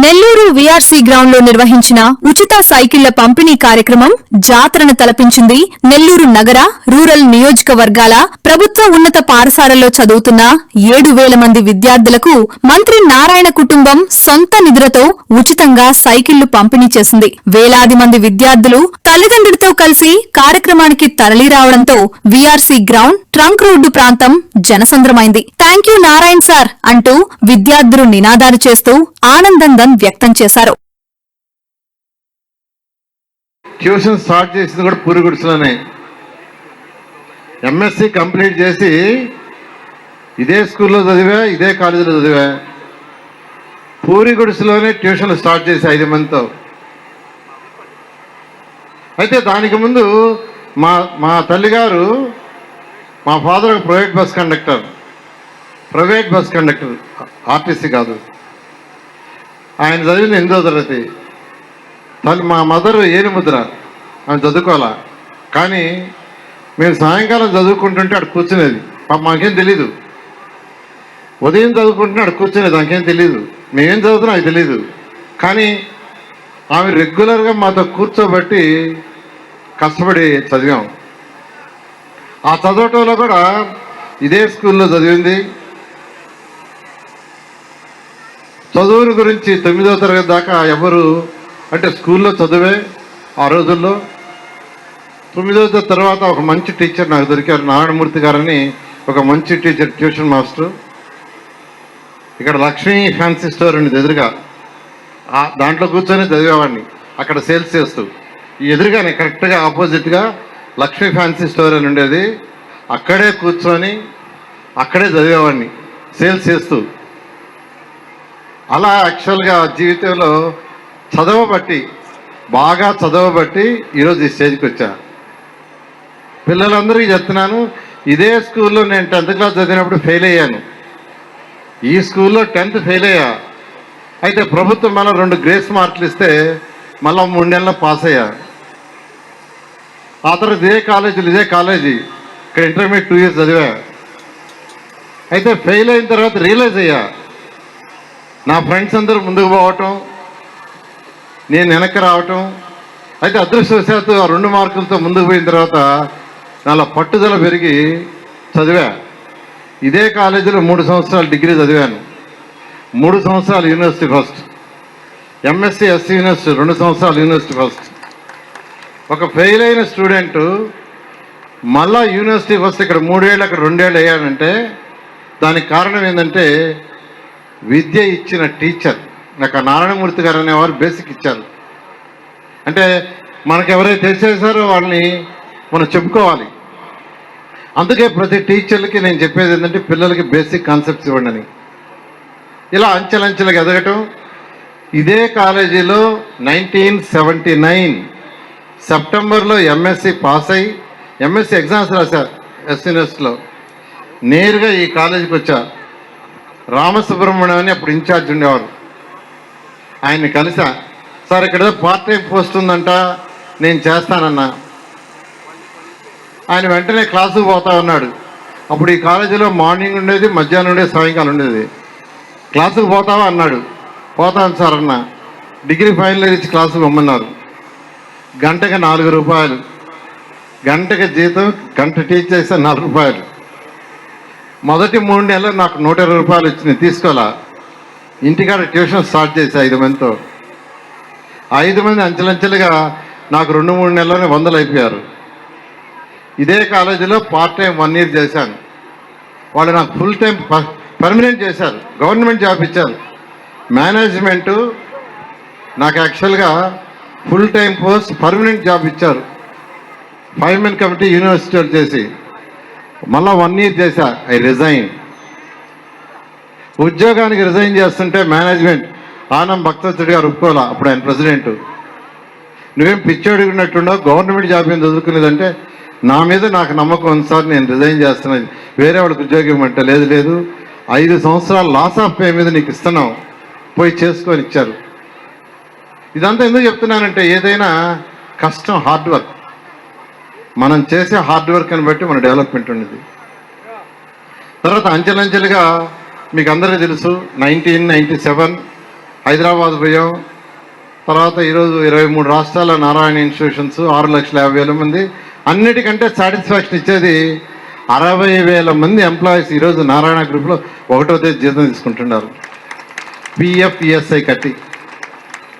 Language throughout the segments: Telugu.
నెల్లూరు వీఆర్సీ గ్రౌండ్ లో నిర్వహించిన ఉచిత సైకిళ్ల పంపిణీ కార్యక్రమం జాతరను తలపించింది. నెల్లూరు నగర, రూరల్ నియోజకవర్గాల ప్రభుత్వ ఉన్నత పాఠశాలల్లో చదువుతున్న 7,000 మంది విద్యార్థులకు మంత్రి నారాయణ కుటుంబం సొంత నిధులతో ఉచితంగా సైకిళ్లు పంపిణీ చేసింది. వేలాది మంది విద్యార్థులు తల్లిదండ్రులతో కలిసి కార్యక్రమానికి తరలిరావడంతో వీఆర్సీ గ్రౌండ్, ట్రంక్ రోడ్డు ప్రాంతం జనసంద్రమైంది. థాంక్యూ నారాయణ్ సార్ అంటూ విద్యార్థులు నినాదాలు చేస్తూ ఆనందంగా వ్యక్తం చేశారు. ట్యూషన్ స్టార్ట్ చేసింది కూడా పూరిగుడిసెలోనే. ఎంఎస్సి కంప్లీట్ చేసి ఇదే స్కూల్లో చదివా, ఇదే కాలేజీలో చదివా. పూరిగుడిసెలోనే ట్యూషన్లు స్టార్ట్ చేసి 5 మందితో. అయితే దానికి ముందు మా తల్లిగారు, మా ఫాదర్ ఒక ప్రైవేట్ బస్ కండక్టర్, ఆర్టీసీ కాదు. ఆయన చదివింది 8వ తరగతి. మా మదర్ ఏనుముద్ర, ఆమె చదువుకోవాలా. కానీ మేము సాయంకాలం చదువుకుంటుంటే అక్కడ కూర్చునేది. మాకేం తెలీదు. ఉదయం చదువుకుంటుంటే అక్కడ కూర్చునేది, నాకేం తెలీదు. మేమేం చదువుతున్నా నాకు తెలీదు. కానీ ఆమె రెగ్యులర్గా మాతో కూర్చోబెట్టి కష్టపడి చదివాం. ఆ చదవటంలో కూడా ఇదే స్కూల్లో చదివింది. చదువుని గురించి 9వ తరగతి దాకా ఎవరు అంటే స్కూల్లో చదివే. ఆ రోజుల్లో 9వ తరగతి తర్వాత ఒక మంచి టీచర్ నాకు దొరికారు, నారాయణమూర్తి గారని. ఒక మంచి టీచర్, ట్యూషన్ మాస్టర్. ఇక్కడ లక్ష్మీ ఫ్యాన్సీ స్టోర్ ఉండేది ఎదురుగా. దాంట్లో కూర్చొని చదివేవాడిని, అక్కడ సేల్స్ చేస్తూ. ఈ ఎదురుగానే కరెక్ట్గా ఆపోజిట్గా లక్ష్మీ ఫ్యాన్సీ స్టోర్ అని ఉండేది. అక్కడే కూర్చొని అక్కడే చదివేవాడిని, సేల్స్ చేస్తూ. అలా యాక్చువల్గా జీవితంలో బాగా చదవబట్టి ఈరోజు ఈ స్టేజ్కి వచ్చా. పిల్లలందరికీ చెప్తున్నాను, ఇదే స్కూల్లో నేను 10th క్లాస్ చదివినప్పుడు ఫెయిల్ అయ్యాను. ఈ స్కూల్లో 10th ఫెయిల్ అయ్యా. అయితే ప్రభుత్వం మళ్ళీ 2 గ్రేస్ మార్కులు ఇస్తే మళ్ళీ 3 నెలల్లో పాస్ అయ్యా. ఆ తర్వాత ఇదే కాలేజీ ఇక్కడ ఇంటర్మీడియట్ 2 years చదివా. అయితే ఫెయిల్ అయిన తర్వాత రియలైజ్ అయ్యా, నా ఫ్రెండ్స్ అందరూ ముందుకు పోవటం, నేను వెనక్కి రావటం. అయితే అదృష్టవశాత్తు ఆ 2 మార్కులతో ముందుకు పోయిన తర్వాత నాలో పట్టుదల పెరిగి చదివా. ఇదే కాలేజీలో 3 సంవత్సరాలు డిగ్రీ చదివాను. 3 సంవత్సరాలు university first. MSc SC university 2 సంవత్సరాలు యూనివర్సిటీ ఫస్ట్. ఒక ఫెయిల్ అయిన స్టూడెంటు మళ్ళా యూనివర్సిటీ ఫస్ట్ ఇక్కడ 3 ఏళ్ళు అక్కడ 2 ఏళ్ళు అయ్యానంటే దానికి కారణం ఏంటంటే విద్య ఇచ్చిన టీచర్. నాకు నారాయణమూర్తి గారు అనేవారు బేసిక్ ఇచ్చారు. అంటే మనకు ఎవరైతే తెలిసేసారో వాళ్ళని మనం చెప్పుకోవాలి. అందుకే ప్రతి టీచర్లకి నేను చెప్పేది ఏంటంటే పిల్లలకి బేసిక్ కాన్సెప్ట్స్ ఇవ్వండి అని. ఇలా అంచెలంచెలుగా ఎదగటం. ఇదే కాలేజీలో 1979 సెప్టెంబర్లో ఎంఎస్సి పాస్ అయ్యి ఎంఎస్సి ఎగ్జామ్స్ రాశా ఎస్ యూనివర్సిటీలో. నేరుగా ఈ కాలేజీకి వచ్చా. రామసుబ్రహ్మణ్యం అని అప్పుడు ఇన్ఛార్జ్ ఉండేవారు, ఆయన్ని కలిసా. సార్ ఇక్కడ పార్ట్ టైం పోస్ట్ ఉందంట, నేను చేస్తానన్నా. ఆయన వెంటనే క్లాసుకు పోతా ఉన్నాడు. అప్పుడు ఈ కాలేజీలో మార్నింగ్ ఉండేది, మధ్యాహ్నం ఉండేది, సాయంకాలం ఉండేది. క్లాసుకు పోతావా అన్నాడు. పోతాను సార్ అన్న. డిగ్రీ ఫైనల్ ఇయర్ ఇచ్చి క్లాసుకు పొమ్మన్నారు. గంటకి 4 రూపాయలు, గంటకి జీతం, గంట టీచ్ చేస్తే 4 రూపాయలు. మొదటి 3 నెలలు నాకు 120 రూపాయలు వచ్చినాయి, తీసుకోవాలా. ఇంటికాడ ట్యూషన్ స్టార్ట్ చేసి 5 మందితో. 5 మంది అంచెలంచెలుగా నాకు 2-3 నెలల్లోనే 100 అయిపోయారు. ఇదే కాలేజీలో పార్ట్ టైం 1 year చేశాను. వాళ్ళు నాకు ఫుల్ టైం పర్మనెంట్ చేశారు, గవర్నమెంట్ జాబ్ ఇచ్చారు. మేనేజ్మెంటు నాకు యాక్చువల్గా full time post permanent job ఇచ్చారు. 5 men కమిటీ యూనివర్సిటీలో చేసి మళ్ళా 1 year చేశా. I resign. ఉద్యోగానికి రిజైన్ చేస్తుంటే మేనేజ్మెంట్ ఆనం భక్తవత్సడి గారు ఒప్పుకోవాలా. అప్పుడు ఆయన ప్రెసిడెంట్. నువ్వేం పిచ్చోడుకున్నట్టుండవు, గవర్నమెంట్ జాబ్ ఏం చదువుకునేదంటే నా మీద నాకు నమ్మకం ఉంది సార్, నేను రిజైన్ చేస్తున్నాను. వేరే వాళ్ళకి ఉద్యోగం ఇవ్వమంటే లేదు 5 సంవత్సరాలు లాస్ ఆఫ్ పే మీద నీకు ఇస్తున్నాం, పోయి చేసుకొని ఇచ్చారు. ఇదంతా ఎందుకు చెప్తున్నానంటే ఏదైనా కష్టం, హార్డ్ వర్క్. మనం చేసే హార్డ్ వర్క్ని బట్టి మన డెవలప్మెంట్ ఉండేది. తర్వాత అంచెలంచెలుగా మీకు అందరికీ తెలుసు 1997 హైదరాబాద్ పోయాం. తర్వాత ఈరోజు 23 రాష్ట్రాల నారాయణ ఇన్స్టిట్యూషన్స్ 6,50,000 మంది. అన్నిటికంటే సాటిస్ఫాక్షన్ ఇచ్చేది 60,000 మంది ఎంప్లాయీస్ ఈరోజు నారాయణ గ్రూప్లో 1వ తేదీ జీతం తీసుకుంటున్నారు, పిఎఫ్ ఈఎస్ఐ కట్టి.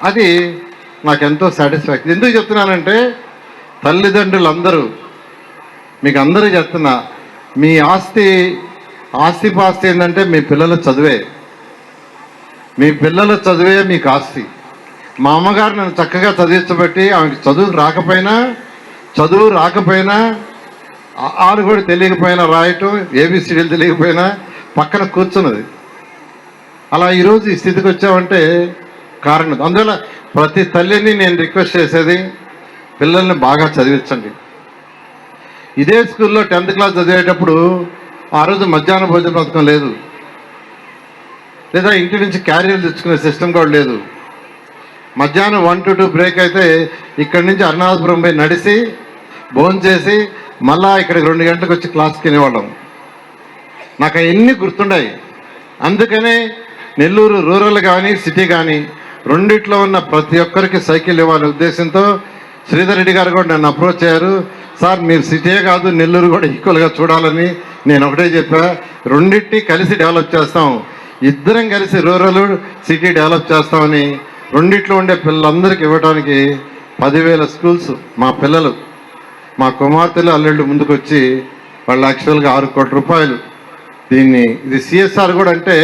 అది నాకు ఎంతో సాటిస్ఫాక్షన్. ఎందుకు చెప్తున్నానంటే తల్లిదండ్రులు అందరూ మీకు అందరూ చెప్తున్నా, మీ ఆస్తిపాస్తి ఏంటంటే మీ పిల్లల చదువే. మీ పిల్లల చదువే మీకు ఆస్తి. మా అమ్మగారు నన్ను చక్కగా చదివించబట్టి ఆమెకి చదువు రాకపోయినా ఆరు కూడా తెలియకపోయినా రాయటం, ఏబిసిడీలు తెలియకపోయినా పక్కన కూర్చున్నది. అలా ఈరోజు ఈ స్థితికి వచ్చామంటే కారణం. అందువల్ల ప్రతి తల్లిని నేను రిక్వెస్ట్ చేసేది, పిల్లల్ని బాగా చదివించండి. ఇదే స్కూల్లో 10th క్లాస్ చదివేటప్పుడు ఆ రోజు మధ్యాహ్న భోజన పథకం లేదు, లేదా ఇంటి నుంచి క్యారియర్లు తెచ్చుకునే సిస్టమ్ కూడా లేదు. మధ్యాహ్నం 1 to 2 బ్రేక్ అయితే ఇక్కడి నుంచి అరుణాచపురం పోయి నడిచి భోజనం చేసి మళ్ళా ఇక్కడికి 2 గంటలకు వచ్చి క్లాస్కి వెళ్ళేవాళ్ళం. నాకు అవన్నీ గుర్తుండాయి. అందుకనే నెల్లూరు రూరల్ కానీ సిటీ కానీ రెండిట్లో ఉన్న ప్రతి ఒక్కరికి సైకిల్ ఇవ్వాలనే ఉద్దేశంతో శ్రీధర్ రెడ్డి గారు కూడా నన్ను అప్రోచ్ అయ్యారు. సార్ మీరు సిటీయే కాదు నెల్లూరు కూడా ఈక్వల్గా చూడాలని నేను ఒకటే చెప్పా. రెండింటినీ కలిసి డెవలప్ చేస్తాం, ఇద్దరం కలిసి రూరల్ సిటీ డెవలప్ చేస్తామని రెండిట్లో ఉండే పిల్లలందరికీ ఇవ్వడానికి 10,000 స్కూల్స్ మా పిల్లలు, మా కుమార్తెలు అల్లుళ్ళు ముందుకు వచ్చి వాళ్ళు యాక్చువల్గా 6 కోట్ల రూపాయలు ఇది సిఎస్ఆర్ కూడా, అంటే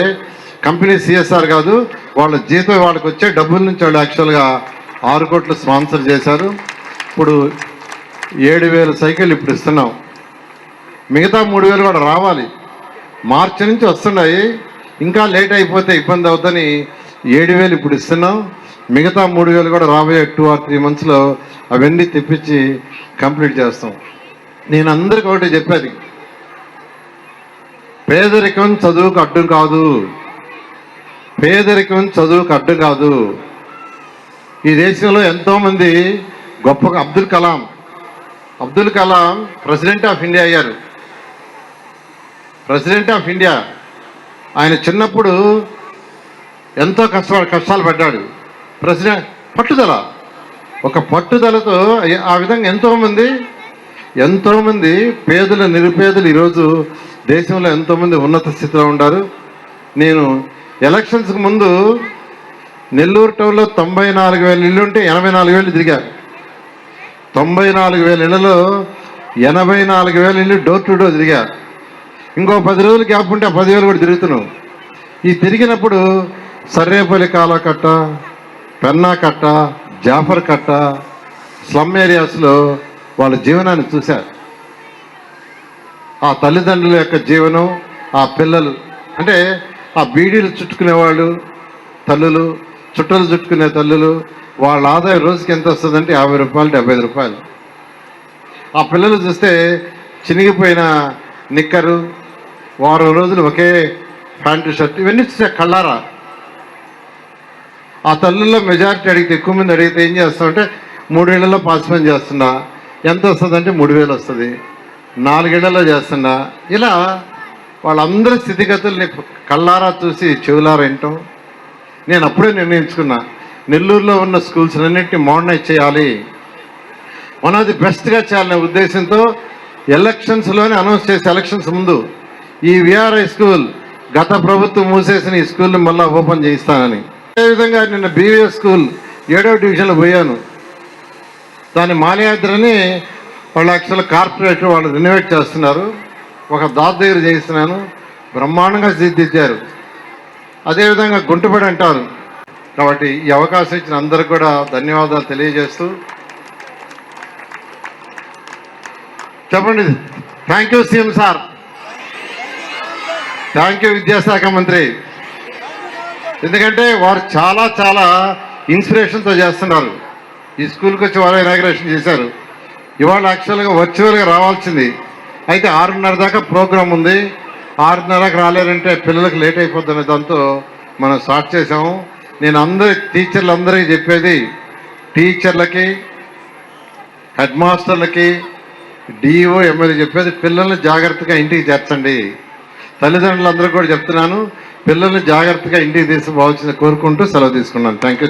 కంపెనీ సిఎస్ఆర్ కాదు, వాళ్ళ జీతం వాళ్ళకి వచ్చే డబ్బుల నుంచి వాళ్ళు యాక్చువల్గా 6 కోట్లు స్పాన్సర్ చేశారు. ఇప్పుడు 7,000 సైకిల్ ఇప్పుడు ఇస్తున్నాం. మిగతా 3,000 కూడా రావాలి, మార్చి నుంచి వస్తున్నాయి. ఇంకా లేట్ అయిపోతే ఇబ్బంది అవుతుందని 7,000 ఇప్పుడు ఇస్తున్నాం. మిగతా 3,000 కూడా రాబోయే 2 or 3 monthsలో అవన్నీ తెప్పించి కంప్లీట్ చేస్తాం. నేను అందరికీ ఒకటి చెప్పేది, పేదరికం చదువుకు అడ్డం కాదు, పేదరికం చదువుకు అడ్డం కాదు. ఈ దేశంలో ఎంతోమంది గొప్పగా Abdul Kalam president of India అయ్యారు. ప్రెసిడెంట్ ఆఫ్ ఇండియా ఆయన చిన్నప్పుడు ఎంతో కష్టాలు పడ్డాడు. ప్రెసిడెంట్ ఒక పట్టుదలతో ఆ విధంగా ఎంతోమంది నిరుపేదలు ఈరోజు దేశంలో ఎంతోమంది ఉన్నత స్థితిలో ఉన్నారు. నేను ఎలక్షన్స్కి ముందు నెల్లూరు టౌన్లో 94,000 ఇళ్ళు ఉంటే 84,000 తిరిగారు. 94,000 ఇళ్లలో 84,000 ఇళ్ళు డోర్ టు డోర్ తిరిగారు. ఇంకో 10 రోజులు గ్యాప్ ఉంటే 10,000 కూడా తిరుగుతున్నాం. ఈ తిరిగినప్పుడు సర్రేపల్లి కాలకట్ట, పెన్నా కట్ట, జాఫర్ కట్ట, స్లమ్ ఏరియాస్లో వాళ్ళ జీవనాన్ని చూశారు. ఆ తల్లిదండ్రుల యొక్క జీవనం, ఆ పిల్లలు అంటే ఆ బీడీలు చుట్టుకునేవాళ్ళు తల్లులు, చుట్టలు చుట్టుకునే తల్లులు, వాళ్ళ ఆదాయం రోజుకి ఎంత వస్తుందంటే 50 రూపాయలు 75 రూపాయలు. ఆ పిల్లలు చూస్తే చినిగిపోయిన నిక్కరు, వారం రోజులు ఒకే ప్యాంటు షర్ట్, ఇవన్నీ చూసే కళ్ళారా. ఆ తల్లుల్లో మెజారిటీ అడిగితే, ఎక్కువ మంది అడిగితే ఏం చేస్తామంటే 3 ఏళ్లలో పార్టిసిపేట్ చేస్తున్నా, ఎంత వస్తుందంటే 3,000 వస్తుంది, 4 ఏళ్లలో చేస్తున్నా. ఇలా వాళ్ళందరి స్థితిగతుల్ని కళ్ళారా చూసి చెవులారా వింటాం. నేను అప్పుడే నిర్ణయించుకున్నా, నెల్లూరులో ఉన్న స్కూల్స్ అన్నింటినీ మోడర్నైజ్ చేయాలి, వన్ ఆఫ్ ది బెస్ట్గా చేయాలనే ఉద్దేశంతో ఎలక్షన్స్లోనే అనౌన్స్ చేసి ఎలక్షన్స్ ముందు ఈ విఆర్ఐ స్కూల్ గత ప్రభుత్వం మూసేసిన ఈ స్కూల్ని మళ్ళీ ఓపెన్ చేయిస్తానని. అదేవిధంగా నిన్న బీవీఎస్ స్కూల్ 7వ డివిజన్లో పోయాను. దాన్ని మాలయాద్రని వాళ్ళు యాక్చువల్ కార్పొరేటర్ వాళ్ళు రెనోవేట్ చేస్తున్నారు. ఒక దాత దగ్గర చేయిస్తున్నాను, బ్రహ్మాండంగా తీర్చిదిద్దారు. అదేవిధంగా గుంటుపడి అంటారు. కాబట్టి ఈ అవకాశం ఇచ్చిన అందరికి కూడా ధన్యవాదాలు తెలియజేస్తూ, చెప్పండి. Thank you CM sir, thank you విద్యాశాఖ మంత్రి. ఎందుకంటే వారు చాలా ఇన్స్పిరేషన్తో చేస్తున్నారు. ఈ స్కూల్కి వచ్చి వారు ఇనాగ్రేషన్ చేశారు. ఇవాళ యాక్చువల్గా వర్చువల్గా రావాల్సింది, అయితే 6:30 దాకా ప్రోగ్రాం ఉంది. 6:30కి రాలేరంటే పిల్లలకు లేట్ అయిపోద్దనే దాంతో మనం స్టార్ట్ చేసాము. నేను టీచర్లందరికీ చెప్పేది, టీచర్లకి, హెడ్ మాస్టర్లకి, డిఓ ఎమ్మెల్యే చెప్పేది, పిల్లల్ని జాగ్రత్తగా ఇంటికి చేర్చండి. తల్లిదండ్రులందరూ కూడా చెప్తున్నాను, పిల్లల్ని జాగ్రత్తగా ఇంటికి తీసుకుపోవాల్సింది కోరుకుంటూ సెలవు తీసుకున్నాను. Thank you.